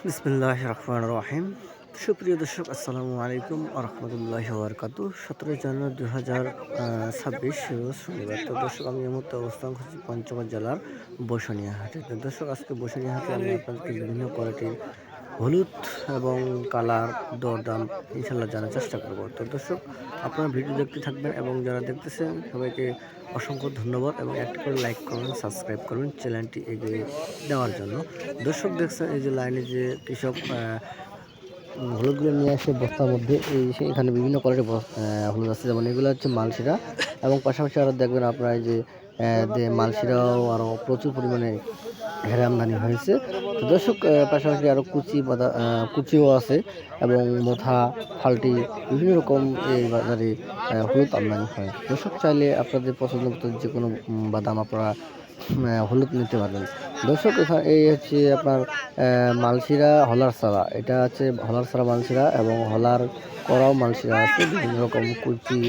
বিসমিল্লাহির রহমানির রহিম। সুপ্রিয় দর্শক, আসসালামু আলাইকুম ওয়া রাহমাতুল্লাহি ওয়া বারাকাতুহু। 17 জানুয়ারি 2026 রোজ শনিবার। তো দর্শক, আমি এই মুহূর্তে অবস্থান করছি পঞ্চগড় জেলার বসুনিয়া হাটে। তো দর্শক, আজকে বসুনিয়া হাটে আমি আপনাদেরকে বিভিন্ন কোয়ালিটির হলুদ এবং কালার দরদাম ইনশাল্লাহ জানার চেষ্টা করব। তো দর্শক, আপনারা ভিডিও দেখতে থাকবেন এবং যারা দেখতেছেন সবাইকে অসংখ্য ধন্যবাদ এবং একটা করে লাইক করবেন, সাবস্ক্রাইব করবেন চ্যানেলটি এগিয়ে দেওয়ার জন্য। দর্শক, দেখছেন এই যে লাইনে যে কৃষক হলুদগুলো নিয়ে আসে বস্তার মধ্যে, এখানে বিভিন্ন কোয়ালিটির হলুদ আছে, যেমন এগুলো হচ্ছে মালশিরা এবং পাশাপাশি আরও দেখবেন আপনারা এই যে মালশিরাও আরও প্রচুর পরিমাণে ঘেরে আমদানি হয়েছে। তো দর্শক, পাশাপাশি আরও কুচিও আছে এবং মোথা, ফাল্টি বিভিন্ন রকম এই বাজারে হলুদ আমদানি হয়। দর্শক, চাইলে আপনাদের পছন্দ মতো যে কোনো বাদাম আপনারা হলুদ নিতে পারবেন। দর্শক, এখানে এই হচ্ছে আপনার মালশিরা হলার সারা, এটা হচ্ছে হলার সারা মালশিরা এবং হলার করাও মালশিরা আছে, বিভিন্ন রকম কুচি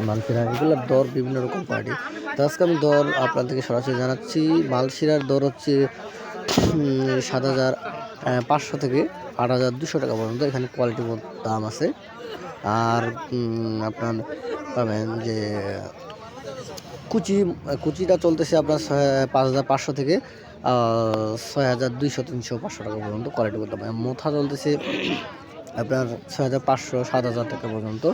মালশিরা, এগুলোর দর বিভিন্ন রকম কোয়ালিটি। তো আজকে আমি দর আপনাদেরকে সরাসরি জানাচ্ছি। মালশিরার দর হচ্ছে 7,500 থেকে 8,200 টাকা পর্যন্ত। এখানে কোয়ালিটি দাম আছে। আর আপনার পাবেন যে কুচিটা চলতেছে আপনার 5,500 থেকে 6,200, 300, 500 টাকা পর্যন্ত কোয়ালিটি দাম। মোথা চলতেছে আপনার 6,500, 7,000 টাকা পর্যন্ত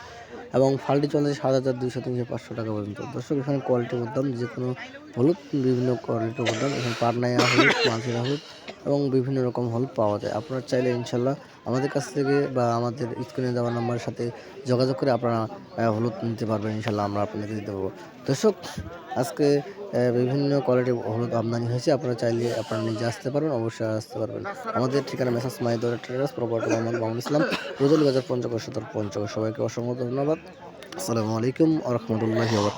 এবং ফাল্টি চলতেছে 7,200, 300, 500 টাকা পর্যন্ত। দর্শক, এখানে কোয়ালিটির দাম যে কোনো হলুদ বিভিন্ন কোয়ালিটির দাম, এখানে পাটনাইয়া হলুদ, মালশিরা হলুদ এবং বিভিন্ন রকম হলুদ পাওয়া যায়। আপনারা চাইলে ইনশাল্লাহ আমাদের কাছ থেকে বা আমাদের স্ক্রিনে দেওয়া নাম্বারের সাথে যোগাযোগ করে আপনারা হলুদ নিতে পারবেন। ইনশাল্লাহ আমরা আপনাদেরকে দিতে পারবো। দর্শক, আজকে বিভিন্ন কোয়ালিটির হলুদ আমদানি হয়েছে। আপনারা চাইলে আপনারা নিজে আসতে পারবেন, অবশ্যই আসতে পারবেন। আমাদের ঠিকানা মেসাজ মাহিদুর ট্রেডার্স, প্রপার্টি মোহাম্মদ মামুনুল ইসলাম, রোজালি বাজার, পঞ্চগড় সদর, পঞ্চগড়। সবাইকে অসংখ্য ধন্যবাদ। আসসালামু আলাইকুম ওয়া রাহমাতুল্লাহি ওয়া বারাকাতুহু।